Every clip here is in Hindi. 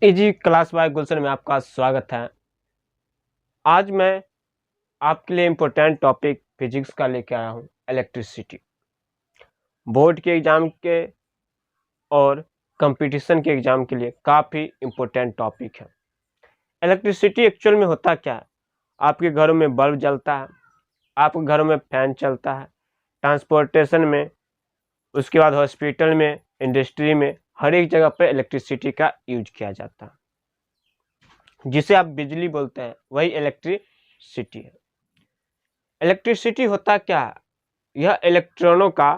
इजी क्लास बाय गुलशन में आपका स्वागत है। आज मैं आपके लिए इम्पोर्टेंट टॉपिक फिजिक्स का लेके आया हूँ, इलेक्ट्रिसिटी। बोर्ड के एग्जाम के और कंपटीशन के एग्जाम के लिए काफ़ी इम्पोर्टेंट टॉपिक है। इलेक्ट्रिसिटी एक्चुअल में होता क्या है? आपके घरों में बल्ब जलता है, आपके घरों में फैन चलता है, ट्रांसपोर्टेशन में, उसके बाद हॉस्पिटल में, इंडस्ट्री में, हर एक जगह पर इलेक्ट्रिसिटी का यूज किया जाता है। जिसे आप बिजली बोलते हैं वही इलेक्ट्रिसिटी है। इलेक्ट्रिसिटी होता क्या है? यह इलेक्ट्रॉनों का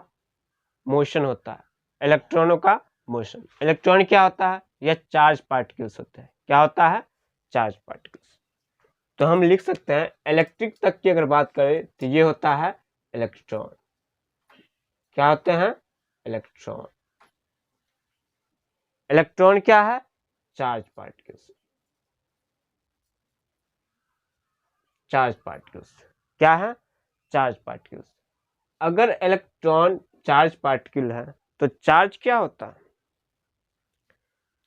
मोशन होता है। इलेक्ट्रॉनों का मोशन। इलेक्ट्रॉन क्या होता है? यह चार्ज पार्टिकल्स होते हैं। क्या होता है? Charge particles. तो हम लिख सकते हैं इलेक्ट्रिक तक की अगर बात करें तो ये होता है इलेक्ट्रॉन। क्या होते हैं? इलेक्ट्रॉन। इलेक्ट्रॉन क्या है? Charge particles. चार्ज पार्टिकल्स क्या है? Charge particles. अगर इलेक्ट्रॉन चार्ज पार्टिकल है तो चार्ज क्या होता है?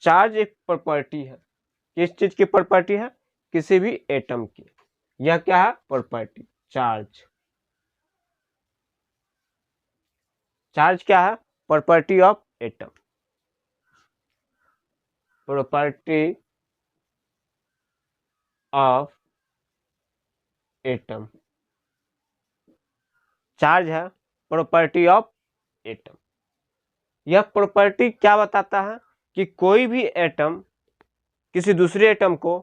चार्ज एक प्रॉपर्टी है। किस चीज की प्रॉपर्टी है? किसी भी एटम की। यह क्या है? प्रॉपर्टी। चार्ज। चार्ज क्या है? Property of atom. Property of atom. Charge है प्रॉपर्टी ऑफ एटम। यह प्रॉपर्टी क्या बताता है कि कोई भी एटम किसी दूसरे एटम को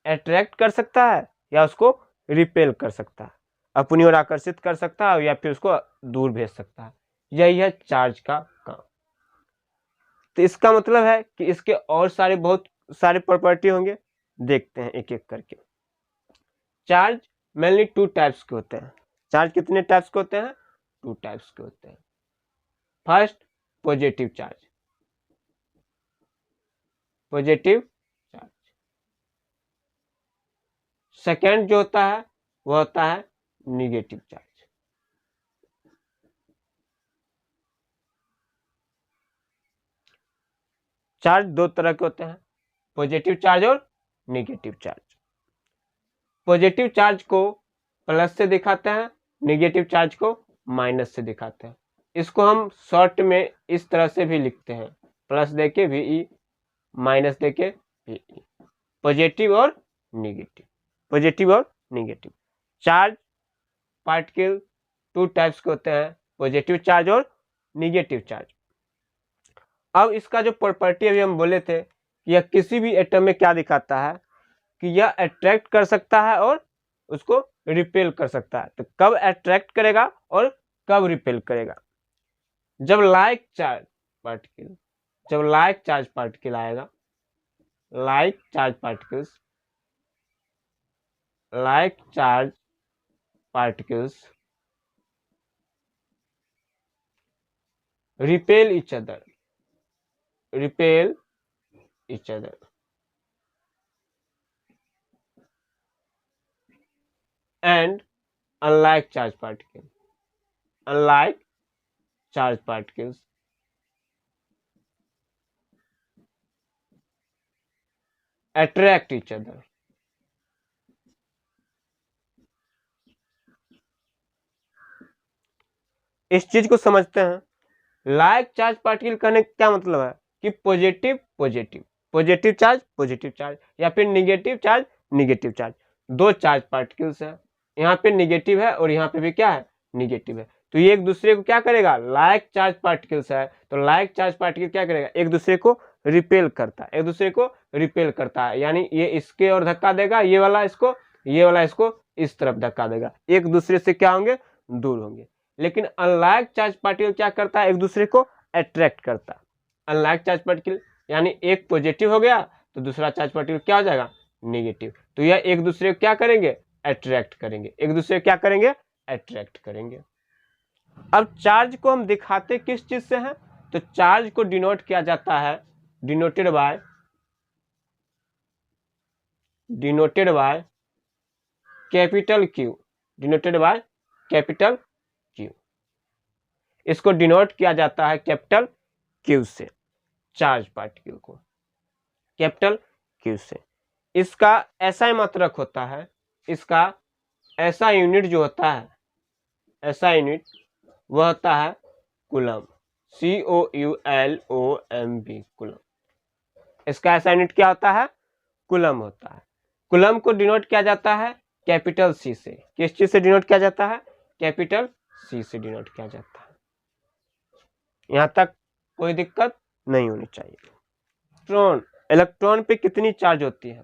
अट्रैक्ट कर सकता है या उसको रिपेल कर सकता है, अपनी ओर आकर्षित कर सकता है या फिर उसको दूर भेज सकता है। यही है चार्ज का काम। तो इसका मतलब है कि इसके और सारे बहुत सारे प्रॉपर्टी होंगे। देखते हैं एक एक करके। चार्ज मेनली टू टाइप्स के होते हैं। चार्ज कितने टाइप्स के होते हैं? टू टाइप्स के होते हैं। First, positive charge. Positive charge. Second जो होता है वह होता है निगेटिव चार्ज। चार्ज दो तरह के होते हैं, पॉजिटिव चार्ज और निगेटिव चार्ज। पॉजिटिव चार्ज को प्लस से दिखाते हैं, निगेटिव चार्ज को माइनस से दिखाते हैं। इसको हम शॉर्ट में इस तरह से भी लिखते हैं, प्लस देके VE, माइनस देके VE। पॉजिटिव और निगेटिव। पॉजिटिव और negative charge particle two types के होते हैं, पॉजिटिव चार्ज और निगेटिव चार्ज। अब इसका जो प्रॉपर्टी अभी हम बोले थे कि यह किसी भी एटम में क्या दिखाता है कि यह अट्रैक्ट कर सकता है और उसको रिपेल कर सकता है। तो कब अट्रैक्ट करेगा और कब रिपेल करेगा? जब लाइक चार्ज पार्टिकल, जब लाइक चार्ज पार्टिकल आएगा, like charge particles, like charge particles repel each other, repel each other, and unlike charge particles, unlike charge particles, attract each other. इस चीज को समझते हैं। लाइक चार्ज पार्टिकल कहने का क्या मतलब है कि positive positive, positive charge positive charge, या फिर निगेटिव चार्ज निगेटिव चार्ज। दो चार्ज पार्टिकल्स है, यहाँ पे निगेटिव है और यहाँ पे भी क्या है? निगेटिव है। तो ये एक दूसरे को क्या करेगा? लाइक चार्ज पार्टिकल्स है तो लाइक चार्ज पार्टिकल क्या करेगा? एक दूसरे को रिपेल करता है, एक दूसरे को रिपेल करता है। यानी ये इसके और धक्का देगा, ये वाला इसको, ये वाला इसको इस तरफ धक्का देगा, एक दूसरे से क्या होंगे? दूर होंगे। लेकिन अनलाइक चार्ज पार्टिकल क्या करता है? एक दूसरे को अट्रैक्ट करता है। अनलाइक चार्ज पार्टिकल यानी एक पॉजिटिव हो गया तो दूसरा चार्ज पार्टिकल क्या हो जाएगा? नेगेटिव। तो यह एक दूसरे को क्या करेंगे? अट्रैक्ट करेंगे। एक दूसरे को क्या करेंगे? अट्रैक्ट करेंगे। अब चार्ज को हम दिखाते किस चीज से हैं? तो चार्ज को डिनोट किया जाता है, denoted by, denoted by capital Q, denoted by capital Q. इसको डिनोट किया जाता है कैपिटल क्यू से, चार्ज पार्टिकल को कैपिटल क्यू से। इसका ऐसा मात्रक होता है, इसका ऐसा यूनिट जो होता है, ऐसा यूनिट वह होता है कूलम, COULOMB, कूलम। इसका ऐसा यूनिट क्या होता है? कूलम होता है। कूलम को डिनोट किया जाता है कैपिटल C से। किस चीज से डिनोट किया जाता है? कैपिटल C से डिनोट किया जाता है। यहां तक कोई दिक्कत नहीं होनी चाहिए। इलेक्ट्रॉन पे कितनी चार्ज होती है?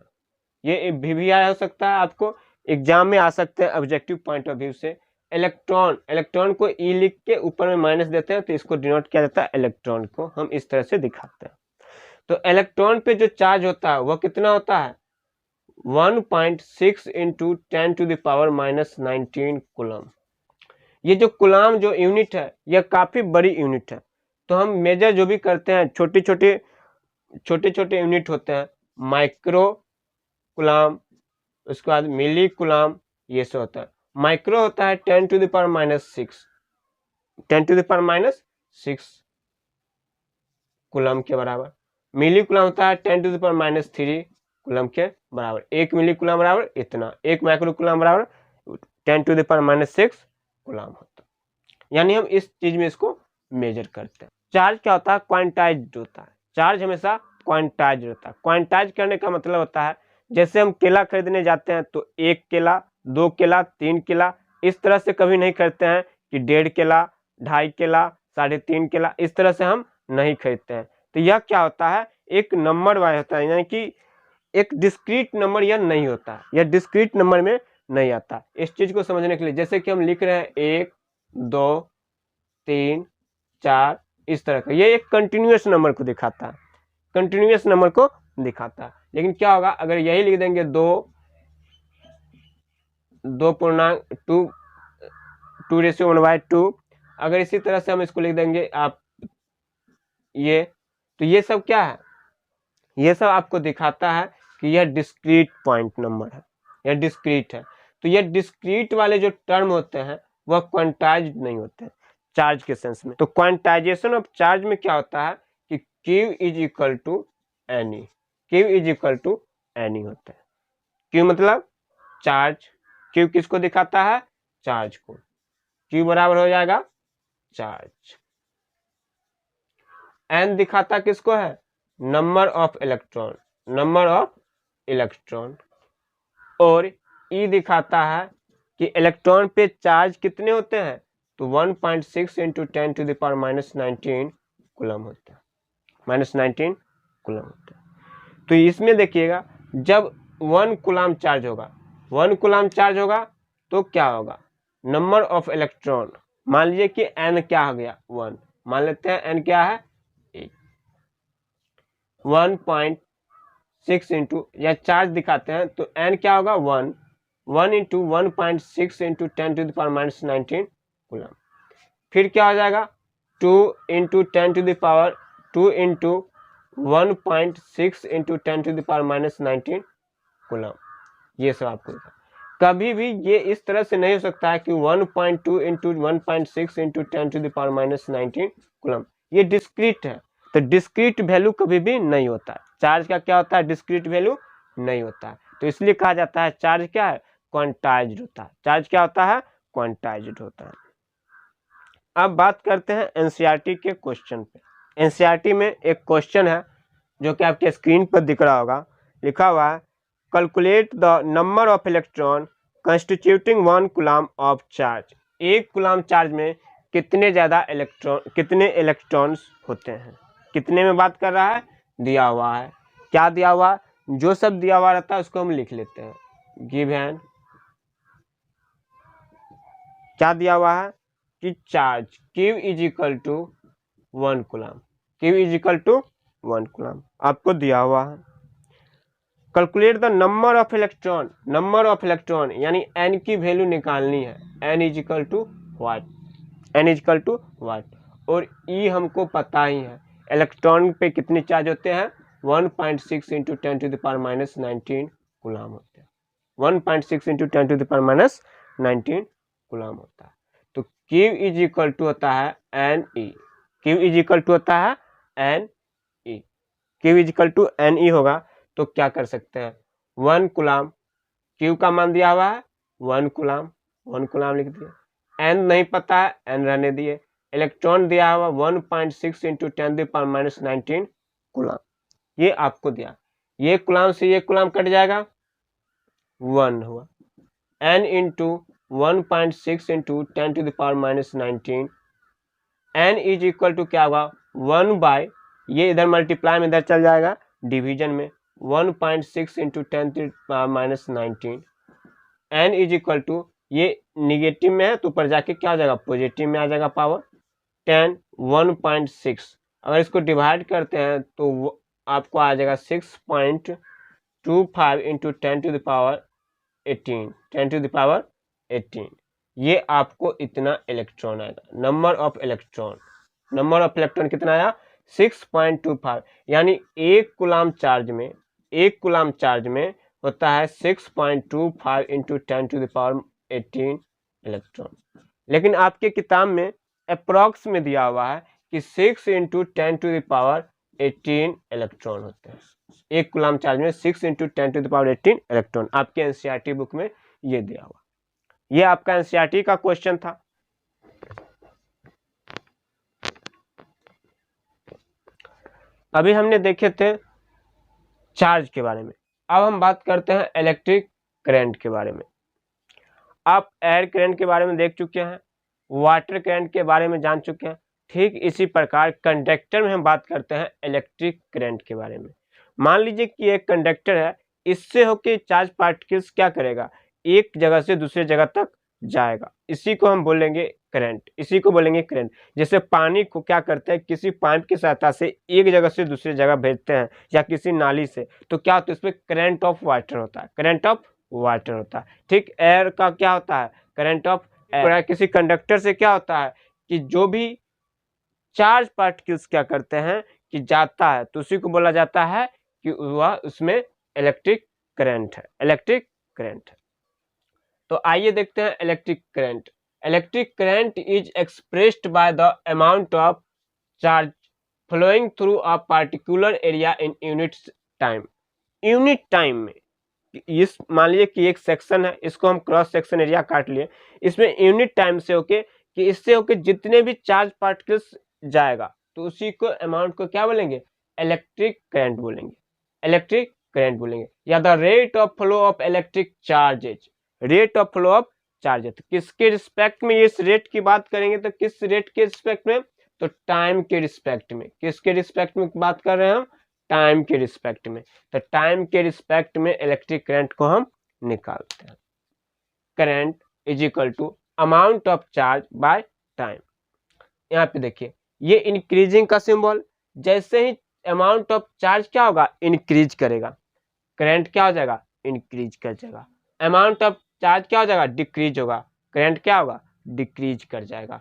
ये भी आया हो सकता है, आपको एग्जाम में आ सकते हैं ऑब्जेक्टिव पॉइंट ऑफ व्यू से। इलेक्ट्रॉन को ई लिख के ऊपर में माइनस देते हैं, तो इसको डिनोट किया जाता है, इलेक्ट्रॉन को हम इस तरह से दिखाते हैं। तो इलेक्ट्रॉन पे जो चार्ज होता है वह कितना होता है? 1.6 इंटू 10⁻⁻19 कूलम। ये जो कूलम जो यूनिट है यह काफी बड़ी यूनिट है। तो हम मेजर जो भी करते हैं, छोटे छोटे यूनिट होते हैं, माइक्रो कूलम, उसके बाद मिली कूलम, ये सब होता है। माइक्रो होता है 10⁻⁻6 कूलम के बराबर। मिली कूलम होता है 10⁻³ कूलम के बराबर। 1 मिली कूलम बराबर इतना, 1 माइक्रो कूलम बराबर 10⁻⁶ कूलम होता है। यानी हम इस चीज में इसको मेजर करते हैं। चार्ज क्या होता है? क्वांटाइज्ड होता है। चार्ज हमेशा क्वांटाइज्ड होता है। क्वांटाइज करने का मतलब होता है, जैसे हम केला खरीदने जाते हैं तो 1 केला, 2 केला, 3 केला, इस तरह से कभी नहीं करते हैं कि 1.5 केला, 2.5 केला, 3.5 केला, इस तरह से हम नहीं खरीदते हैं। तो यह क्या होता है? एक नंबर वाइज होता है, यानी कि एक डिस्क्रीट नंबर यह नहीं होता, यह डिस्क्रीट नंबर में नहीं आता। इस चीज को समझने के लिए जैसे कि हम लिख रहे हैं 1, 2, 3, 4, इस तरह का, ये एक कंटिन्यूअस नंबर को दिखाता है, कंटिन्यूअस नंबर को दिखाता है। लेकिन क्या होगा अगर यही लिख देंगे 2:1/2, अगर इसी तरह से हम इसको लिख देंगे आप ये, तो ये सब क्या है? ये सब आपको दिखाता है कि यह डिस्क्रीट पॉइंट नंबर है, यह डिस्क्रीट है। तो यह डिस्क्रीट वाले जो टर्म होते हैं वह क्वांटाइज्ड नहीं होते चार्ज के सेंस में। तो क्वांटाइजेशन ऑफ चार्ज में क्या होता है कि Q = NE, Q = NE होता है। Q मतलब चार्ज, Q किसको दिखाता है? चार्ज को। Q बराबर हो जाएगा चार्ज। N दिखाता किसको है? Number of electron, number of electron. और E दिखाता है कि इलेक्ट्रॉन पे चार्ज कितने होते हैं? तो 1.6 इंटू 10⁻⁻19 कूलम होता है, -19 कूलम होता है। तो इसमें देखिएगा जब 1 कूलम चार्ज होगा, 1 कूलम चार्ज होगा तो क्या होगा? नंबर ऑफ इलेक्ट्रॉन, मान लीजिए कि N क्या हो गया? 1, मान लेते हैं N क्या है? 1.6 इंटू, या चार्ज दिखाते हैं तो N क्या होगा? 1 इंटू 1.6 इंटू 10⁻⁻19 कूलम। फिर क्या हो जाएगा? 2 इंटू 10⁻2 इंटू 1.6 इंटू 10⁻⁻19 कूलम। ये सब आपको कभी भी ये इस तरह से नहीं हो सकता है कि 1.2 इंटू 1.6 इंटू 10⁻⁻19 कूलम, ये डिस्क्रीट है। तो डिस्क्रीट वैल्यू कभी भी नहीं होता है। चार्ज का क्या होता है? डिस्क्रीट वैल्यू नहीं होता है। तो इसलिए कहा जाता है चार्ज क्या है? क्वांटाइज्ड होता है। चार्ज क्या होता है? क्वांटाइज्ड होता है। अब बात करते हैं एनसीईआरटी के क्वेश्चन पे। एनसीईआरटी में एक क्वेश्चन है जो कि आपके स्क्रीन पर दिख रहा होगा, लिखा हुआ है calculate the number of electron constituting 1 coulomb of charge. 1 coulomb charge में कितने इलेक्ट्रॉन्स होते हैं? कितने में बात कर रहा है? दिया हुआ है। क्या दिया हुआ? जो सब दिया हुआ रहता है उसको हम लिख लेते हैं। गिवन, क्या दिया हुआ है कि charge Q = 1 coulomb, Q = 1 coulomb आपको दिया हुआ है। Calculate the number of electron, number of electron यानी N की वैल्यू निकालनी है। N = what? N = what? और E हमको पता ही है, इलेक्ट्रॉन पे कितने चार्ज होते हैं? 1.6 इंटू 10⁻⁻19 कूलम होते हैं। 1.6 इंटू 10⁻⁻19 कूलम होता है। तो Q = होता है NE, Q = होता है NE, Q = NE होगा। तो क्या कर सकते हैं, 1 कूलाम, क्यू का मान दिया हुआ है 1 कूलाम, 1 कूलाम लिख दिए। एन नहीं पता है, एन रहने दिए। इलेक्ट्रॉन दिया हुआ 1.6 इंटू 10⁻⁹ कूलाम, ये आपको दिया। ये कूलाम से ये कूलाम कट जाएगा, 1 हुआ। N into 1.6 into 10⁻⁹, n is equal to क्या होगा, 1 बाय, ये इधर मल्टीप्लाई में इधर चल जाएगा, डिवीजन में 1.6 into 10⁻⁹, n is equal to, ये निगेटिव में है तो ऊपर जाके क्या हो जाएगा, पॉजिटिव में आ जाएगा पावर 10, 1.6, अगर इसको डिवाइड करते हैं तो आपको आ जाएगा 6.25 इंटू 10⁻18, ये आपको इतना इलेक्ट्रॉन आएगा, number of electron. Number of electron कितना आया, 6.25, यानी एक कूलाम चार्ज में होता है 6.25 इंटू 10⁻18 इलेक्ट्रॉन। लेकिन आपके किताब में अप्रॉक्स में दिया हुआ है कि 6 इंटू 10⁻18 इलेक्ट्रॉन होते हैं। एक कूलाम चार्ज में 6 इंटू 10⁻18 इलेक्ट्रॉन, आपके एनसीईआरटी बुक में ये दिया हुआ। ये आपका एनसीईआरटी का क्वेश्चन था। अभी हमने देखे थे चार्ज के बारे में, अब हम बात करते हैं इलेक्ट्रिक करंट के बारे में। आप एयर करंट के बारे में देख चुके हैं, वाटर करंट के बारे में जान चुके हैं, ठीक इसी प्रकार कंडक्टर में हम बात करते हैं इलेक्ट्रिक करंट के बारे में। मान लीजिए कि एक कंडक्टर है, इससे होके चार्ज पार्टिकल्स क्या करेगा, एक जगह से दूसरे जगह तक जाएगा, इसी को हम बोलेंगे करंट, इसी को बोलेंगे करंट। जैसे पानी को क्या करते हैं, किसी पाइप की सहायता से एक जगह से दूसरी जगह भेजते हैं या किसी नाली से, तो क्या होता है, उसमें करंट ऑफ वाटर होता है, करंट ऑफ वाटर होता है। ठीक, एयर का क्या होता है, करंट ऑफ एयर। किसी कंडक्टर से क्या होता है कि जो भी चार्ज पार्टिकल्स क्या करते हैं कि जाता है, तो उसी को बोला जाता है कि वह उसमें इलेक्ट्रिक करंट है, इलेक्ट्रिक करंट है। तो आइए देखते हैं electric current. Electric current is expressed by the amount of charge flowing through a particular area in unit time. Unit time में, इस मान लीजिए कि एक सेक्शन है, इसको हम क्रॉस सेक्शन एरिया काट लिए, इसमें यूनिट टाइम से होके कि इससे होके जितने भी चार्ज पार्टिकल्स जाएगा तो उसी को अमाउंट को क्या बोलेंगे, इलेक्ट्रिक करंट बोलेंगे, इलेक्ट्रिक करंट बोलेंगे। या the rate of flow of electric charges, rate of flow of charges, किसके रिस्पेक्ट में, इस रेट की बात करेंगे तो किस रेट के रिस्पेक्ट में, तो टाइम के रिस्पेक्ट में। किसके रिस्पेक्ट में बात कर रहे हैं हम, टाइम के रिस्पेक्ट में। तो टाइम के रिस्पेक्ट में इलेक्ट्रिक करंट को हम निकालते हैं। Current is equal to amount of charge by time. यहाँ पे देखिए ये इंक्रीजिंग का सिंबल, जैसे ही अमाउंट ऑफ चार्ज क्या होगा, इंक्रीज करेगा, करंट क्या हो जाएगा, इंक्रीज कर जाएगा। अमाउंट ऑफ चार्ज क्या हो जाएगा, डिक्रीज होगा, करंट क्या होगा, डिक्रीज कर जाएगा।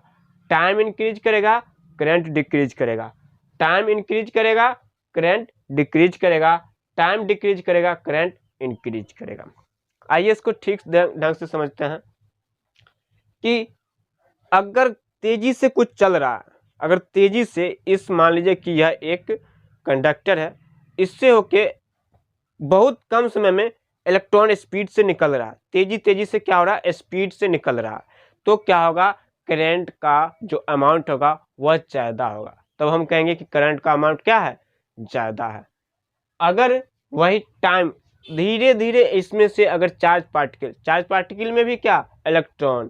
टाइम इंक्रीज करेगा, करंट डिक्रीज करेगा, टाइम इंक्रीज करेगा, करंट डिक्रीज करेगा, टाइम डिक्रीज करेगा, करंट इंक्रीज करेगा। आइए इसको ठीक ढंग से समझते हैं कि अगर तेजी से कुछ चल रहा है, अगर तेजी से, इस मान लीजिए कि यह एक कंडक्टर है, इससे होके बहुत कम समय में इलेक्ट्रॉन स्पीड से निकल रहा है, तेजी से क्या हो रहा है, स्पीड से निकल रहा है, तो क्या होगा, करंट का जो अमाउंट होगा वह ज़्यादा होगा। तब हम कहेंगे कि करंट का अमाउंट क्या है, ज़्यादा है। अगर वही टाइम धीरे धीरे इसमें से अगर चार्ज पार्टिकल में भी क्या, इलेक्ट्रॉन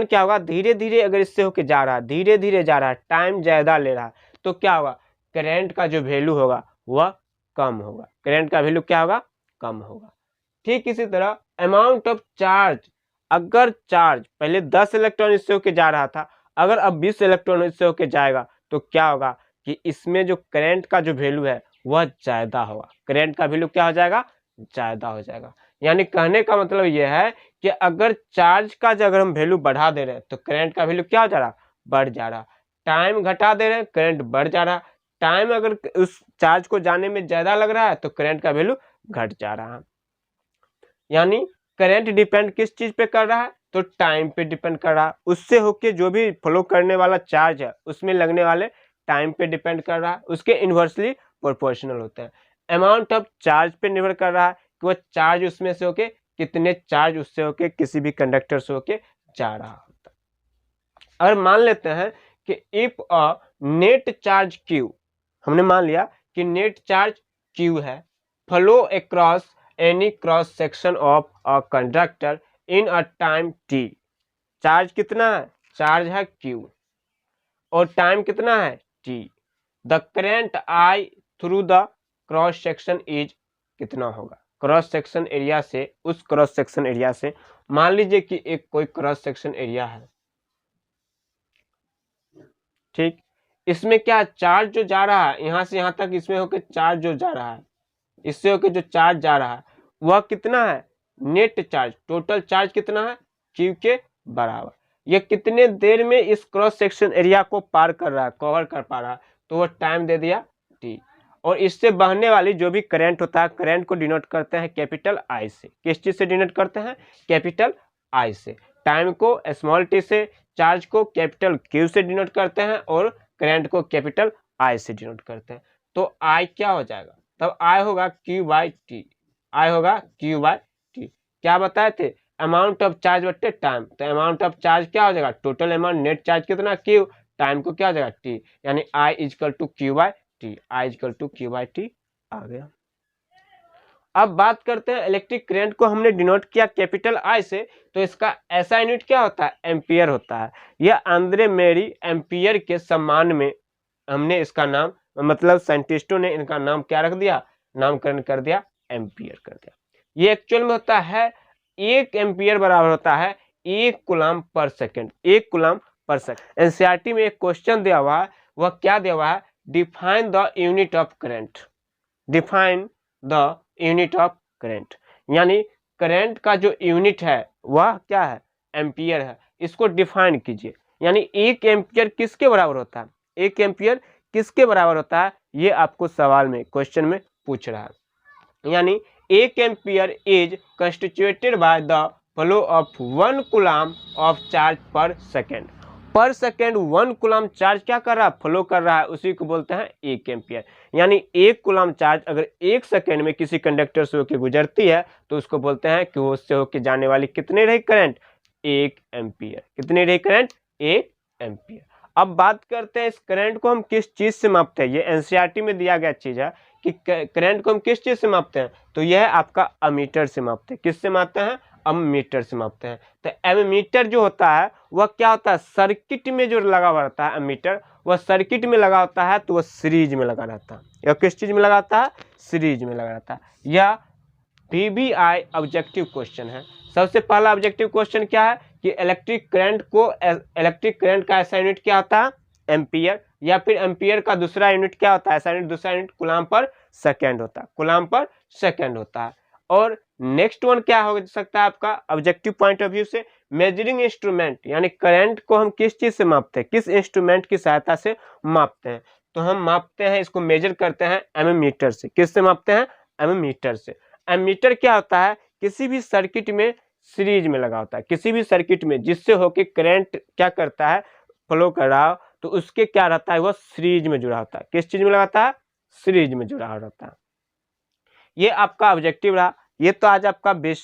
क्या होगा, धीरे धीरे अगर इससे होके जा रहा है, धीरे धीरे जा रहा है, टाइम ज़्यादा ले रहा है, तो क्या होगा, करंट का जो वैल्यू होगा वह कम होगा, करंट का वैल्यू क्या होगा, कम होगा। ठीक इसी तरह अमाउंट ऑफ चार्ज, अगर चार्ज पहले 10 इलेक्ट्रॉन इससे होके जा रहा था, अगर अब 20 इलेक्ट्रॉन इससे होके जाएगा, तो क्या होगा कि इसमें जो करंट का जो वैल्यू है वह ज़्यादा होगा, करंट का वैल्यू क्या हो जाएगा, ज़्यादा हो जाएगा। यानी कहने का मतलब यह है कि अगर चार्ज का जो अगर हम वैल्यू बढ़ा दे रहे हैं तो करंट का वैल्यू क्या हो जा रहा, बढ़ जा रहा। टाइम घटा दे रहे हैं, करंट बढ़ जा रहा। टाइम अगर उस चार्ज को जाने में ज़्यादा लग रहा है तो करंट का वैल्यू घट जा रहा है। यानी करंट डिपेंड किस चीज़ पे कर रहा है, तो टाइम पे डिपेंड कर रहा है। उससे होके जो भी फ्लो करने वाला चार्ज है उसमें लगने वाले टाइम पे डिपेंड कर रहा है, उसके इन्वर्सली प्रोपोर्शनल होते हैं। अमाउंट ऑफ चार्ज पे निर्भर कर रहा है कि वह चार्ज उसमें से होके कितने चार्ज उससे होके किसी भी कंडक्टर से होके जा रहा होता है। अगर मान लेते हैं कि if a net charge Q, हमने मान लिया कि नेट चार्ज Q है, flow across any cross section of a conductor in a time t, charge कितना है, चार्ज है Q और टाइम कितना है t, the current I through the cross section is कितना होगा, क्रॉस सेक्शन एरिया से, उस क्रॉस सेक्शन एरिया से, मान लीजिए कि एक कोई क्रॉस सेक्शन एरिया है, ठीक, इसमें क्या चार्ज जो जा रहा है यहां से यहां तक, इसमें होकर चार्ज जो जा रहा है, इससे होकर जो चार्ज जा रहा है वह कितना है, नेट चार्ज, टोटल चार्ज कितना है Q के बराबर। यह कितने देर में इस क्रॉस सेक्शन एरिया को पार कर रहा है, कवर कर पा रहा है, तो वह टाइम दे दिया t। और इससे बहने वाली जो भी करंट होता है, करंट को डिनोट करते हैं कैपिटल I से। किस चीज से डिनोट करते हैं, कैपिटल I से। टाइम को स्मॉल t से, चार्ज को कैपिटल Q से डिनोट करते हैं और करंट को कैपिटल I से डिनोट करते हैं। तो I क्या हो जाएगा, तब I होगा Q बाई टी, I होगा Q बाई टी। क्या बताए थे, अमाउंट ऑफ चार्ज बट्टे टाइम, तो अमाउंट ऑफ चार्ज क्या हो जाएगा, टोटल अमाउंट, नेट चार्ज कितना Q, टाइम को क्या हो जाएगा t, यानी I equal to Q by T, I equal to Q by T आ गया। अब बात करते हैं इलेक्ट्रिक करंट को हमने डिनोट किया कैपिटल I से, तो इसका ऐसा यूनिट क्या होता है, एम्पियर होता है। यह आंद्रे मेरी एम्पियर के सम्मान में हमने इसका नाम, मतलब साइंटिस्टों ने इनका नाम क्या रख दिया, नामकरण कर दिया, एम्पियर कर दिया। ये एक्चुअल में होता है 1 एम्पियर बराबर होता है 1 coulomb per second, 1 coulomb per second. NCERT में एक क्वेश्चन दिया हुआ है, वह क्या दिया हुआ है, define the unit of current, define the unit of current, यानी करंट का जो यूनिट है वह क्या है, एम्पियर है, इसको डिफाइन कीजिए। यानी 1 एम्पियर किसके बराबर होता है, 1 एम्पियर किसके बराबर होता है, ये आपको सवाल में, क्वेश्चन में पूछ रहा है। यानी 1 ampere is constituted by the flow of 1 coulomb of charge पर सेकेंड। पर सेकेंड 1 कूलम चार्ज क्या कर रहा है, फ्लो कर रहा है, उसी को बोलते हैं 1 एम्पियर। यानी 1 कूलम चार्ज अगर 1 सेकेंड में किसी कंडक्टर से होकर गुजरती है तो उसको बोलते हैं कि उससे होकर जाने वाली कितनी रही करंट, 1 एम्पियर। कितनी रही करंट, 1 एम्पियर। अब बात करते हैं इस करंट को हम किस चीज से मापते हैं। ये एनसीईआरटी में दिया गया चीज है कि करंट को हम किस चीज से मापते हैं, तो यह आपका अमीटर से मापते हैं। किससे मापते हैं, अमीटर से मापते हैं। तो एमीटर जो होता है वह क्या होता है, सर्किट में जो लगा हुआ रहता है अमीटर, वह सर्किट में लगा होता है, तो वह सीरीज में लगा रहता है। यह किस चीज में लगा रहता है, सीरीज में लगा रहता है। यह VBI ऑब्जेक्टिव क्वेश्चन है। सबसे पहला ऑब्जेक्टिव क्वेश्चन क्या है कि इलेक्ट्रिक करंट को, इलेक्ट्रिक करंट का ऐसा यूनिट क्या होता है, एम्पियर, या फिर एम्पियर का दूसरा यूनिट क्या होता है, ऐसा यूनिट, दूसरा यूनिट कूलम पर सेकेंड होता है, कूलम पर सेकेंड होता है। और नेक्स्ट वन क्या हो सकता है आपका ऑब्जेक्टिव पॉइंट ऑफ व्यू से, मेजरिंग इंस्ट्रूमेंट, यानी करंट को हम किस चीज से मापते हैं, किस इंस्ट्रूमेंट की सहायता से मापते हैं, तो हम मापते हैं, इसको मेजर करते हैं एमीमीटर से। किससे मापते हैं, एमीमीटर से। एमीटर क्या होता है, किसी भी सर्किट में सीरीज में लगा होता है, किसी भी सर्किट में जिससे होके करंट क्या करता है, फ्लो कर रहा हो, तो उसके क्या रहता है, वह सीरीज में जुड़ा होता है। किस चीज में लगाता है, सीरीज में जुड़ा रहता है। ये आपका ऑब्जेक्टिव रहा। ये तो आज आपका बेसिक